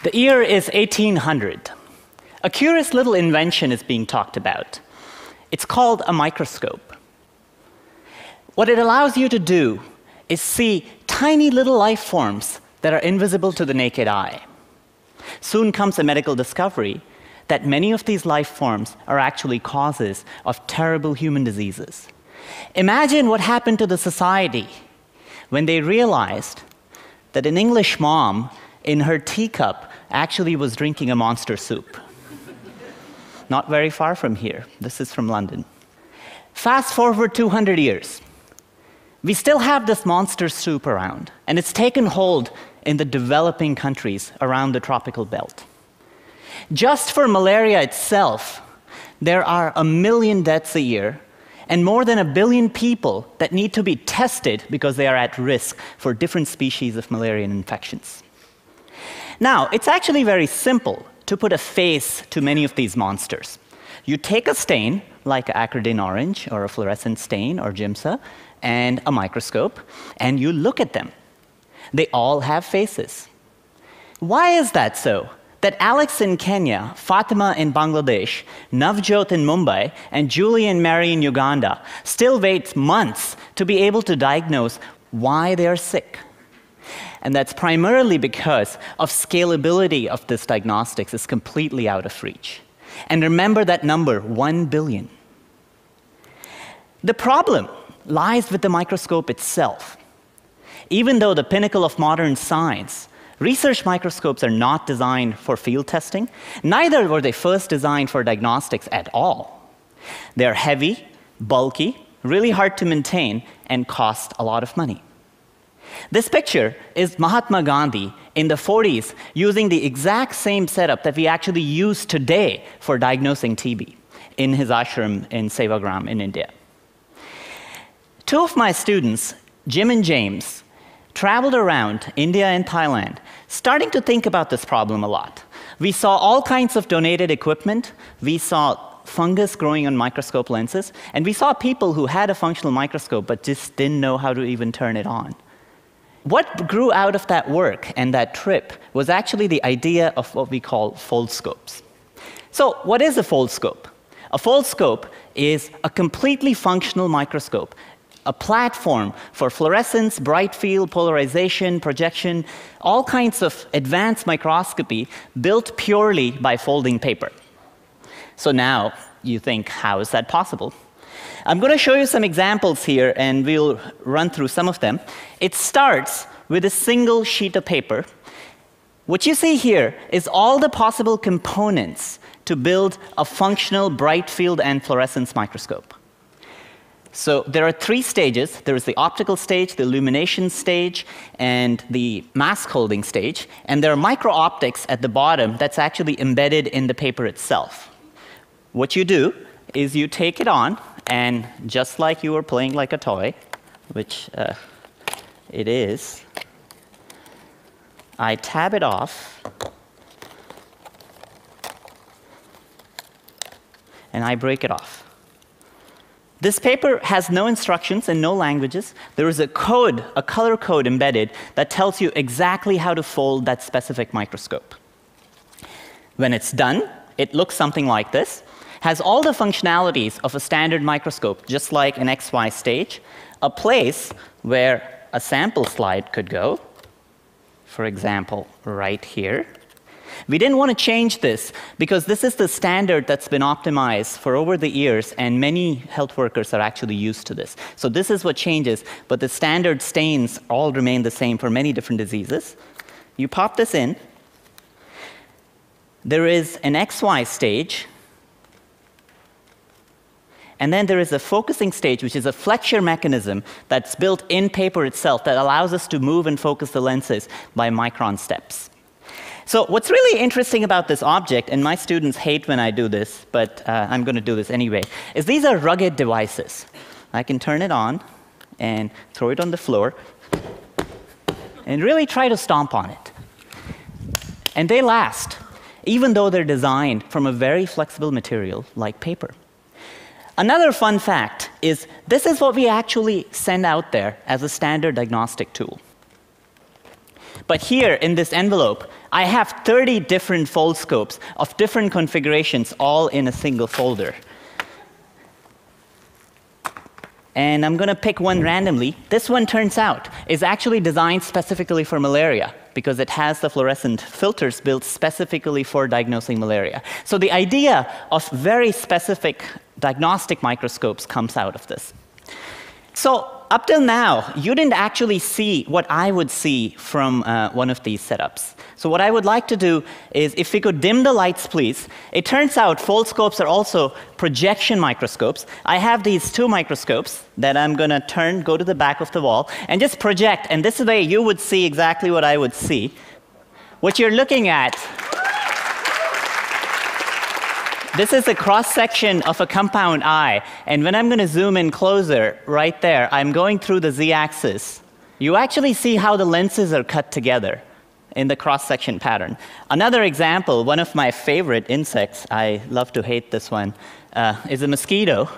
The year is 1800. A curious little invention is being talked about. It's called a microscope. What it allows you to do is see tiny little life forms that are invisible to the naked eye. Soon comes a medical discovery that many of these life forms are actually causes of terrible human diseases. Imagine what happened to the society when they realized that an English mom in her teacup actually was drinking a Monster soup. Not very far from here. This is from London. Fast forward 200 years. We still have this Monster soup around, and it's taken hold in the developing countries around the tropical belt. Just for malaria itself, there are 1 million deaths a year, and more than 1 billion people that need to be tested because they are at risk for different species of malarial infections. Now, it's actually very simple to put a face to many of these monsters. You take a stain, like acridine orange, or a fluorescent stain, or giemsa, and a microscope, and you look at them. They all have faces. Why is that so? That Alex in Kenya, Fatima in Bangladesh, Navjot in Mumbai, and Julie and Mary in Uganda still wait months to be able to diagnose why they are sick. And that's primarily because of scalability of this diagnostics is completely out of reach. And remember that number, 1 billion. The problem lies with the microscope itself. Even though the pinnacle of modern science, research microscopes are not designed for field testing, neither were they first designed for diagnostics at all. They're heavy, bulky, really hard to maintain, and cost a lot of money. This picture is Mahatma Gandhi in the 40s using the exact same setup that we actually use today for diagnosing TB in his ashram in Sevagram in India. Two of my students, Jim and James, traveled around India and Thailand, starting to think about this problem a lot. We saw all kinds of donated equipment. We saw fungus growing on microscope lenses. And we saw people who had a functional microscope but just didn't know how to even turn it on. What grew out of that work and that trip was actually the idea of what we call foldscopes. So what is a foldscope? A foldscope is a completely functional microscope, a platform for fluorescence, bright field, polarization, projection, all kinds of advanced microscopy built purely by folding paper. So now you think, how is that possible? I'm going to show you some examples here, and we'll run through some of them. It starts with a single sheet of paper. What you see here is all the possible components to build a functional bright field and fluorescence microscope. So there are 3 stages. There is the optical stage, the illumination stage, and the mask holding stage. And there are micro-optics at the bottom that's actually embedded in the paper itself. What you do is you take it on, and just like you were playing like a toy, which it is, I tab it off, and I break it off. This paper has no instructions and no languages. There is a code, a color code embedded that tells you exactly how to fold that specific microscope. When it's done, it looks something like this. Has all the functionalities of a standard microscope, just like an XY stage, a place where a sample slide could go, for example, right here. We didn't want to change this because this is the standard that's been optimized for over the years, and many health workers are actually used to this. So this is what changes, but the standard stains all remain the same for many different diseases. You pop this in. There is an XY stage. And then there is a focusing stage, which is a flexure mechanism that's built in paper itself that allows us to move and focus the lenses by micron steps. So what's really interesting about this object, and my students hate when I do this, but I'm going to do this anyway, is these are rugged devices. I can turn it on and throw it on the floor and really try to stomp on it. And they last, even though they're designed from a very flexible material like paper. Another fun fact is this is what we actually send out there as a standard diagnostic tool. But here, in this envelope, I have 30 different foldscopes of different configurations, all in a single folder. And I'm going to pick one randomly. This one, turns out, is actually designed specifically for malaria, because it has the fluorescent filters built specifically for diagnosing malaria. So the idea of very specific diagnostic microscopes comes out of this. So up till now, you didn't actually see what I would see from one of these setups. So what I would like to do is, if we could dim the lights, please. It turns out foldscopes are also projection microscopes. I have these two microscopes that I'm going to go to the back of the wall, and just project. And this way, you would see exactly what I would see. What you're looking at, this is a cross-section of a compound eye. And when I'm going to zoom in closer, right there, I'm going through the z-axis. You actually see how the lenses are cut together in the cross-section pattern. Another example, one of my favorite insects, I love to hate this one, is a mosquito.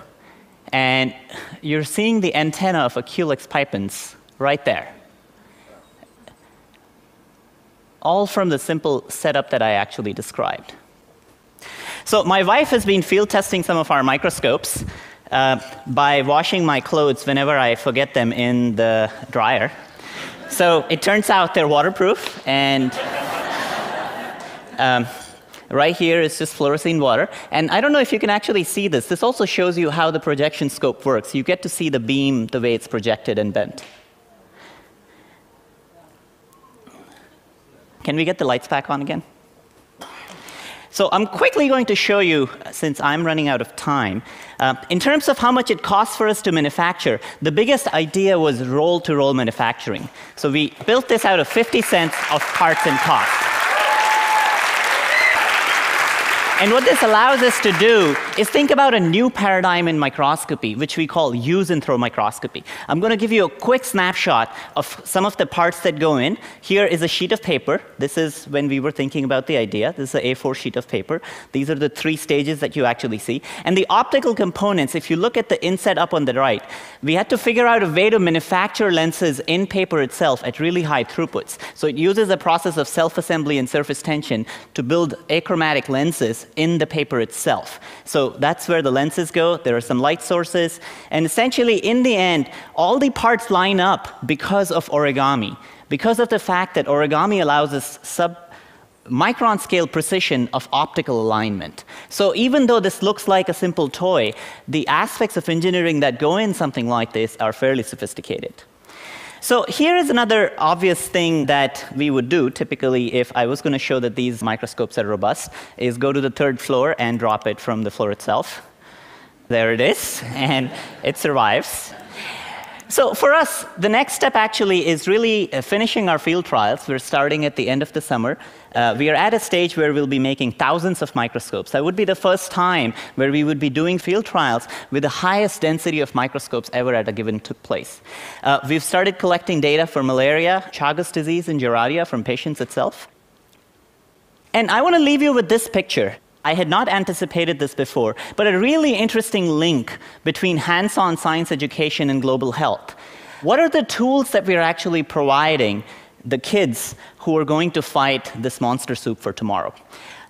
And you're seeing the antenna of a Culex pipens right there. All from the simple setup that I actually described. So my wife has been field testing some of our microscopes by washing my clothes whenever I forget them in the dryer. So it turns out they're waterproof, and right here is just fluorescein water. And I don't know if you can actually see this. This also shows you how the projection scope works. You get to see the beam the way it's projected and bent. Can we get the lights back on again? So I'm quickly going to show you, since I'm running out of time, in terms of how much it costs for us to manufacture, the biggest idea was roll-to-roll manufacturing. So we built this out of 50 cents of parts and cost. And what this allows us to do is think about a new paradigm in microscopy, which we call use and throw microscopy. I'm going to give you a quick snapshot of some of the parts that go in. Here is a sheet of paper. This is when we were thinking about the idea. This is an A4 sheet of paper. These are the 3 stages that you actually see. And the optical components, if you look at the inset up on the right, we had to figure out a way to manufacture lenses in paper itself at really high throughputs. So it uses a process of self-assembly and surface tension to build achromatic lenses in the paper itself. So that's where the lenses go. There are some light sources. And essentially, in the end, all the parts line up because of origami, because of the fact that origami allows us sub-micron scale precision of optical alignment. So even though this looks like a simple toy, the aspects of engineering that go in something like this are fairly sophisticated. So here is another obvious thing that we would do, typically, if I was going to show that these microscopes are robust, is go to the 3rd floor and drop it from the floor itself. There it is, and it survives. So for us, the next step actually is really finishing our field trials. We're starting at the end of the summer. We are at a stage where we'll be making thousands of microscopes. That would be the first time where we would be doing field trials with the highest density of microscopes ever at a given place. We've started collecting data for malaria, Chagas disease, and Giardia from patients itself. And I want to leave you with this picture. I had not anticipated this before, but a really interesting link between hands-on science education and global health. What are the tools that we're actually providing the kids who are going to fight this monster soup for tomorrow?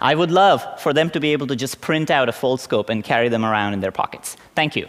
I would love for them to be able to just print out a foldscope and carry them around in their pockets. Thank you.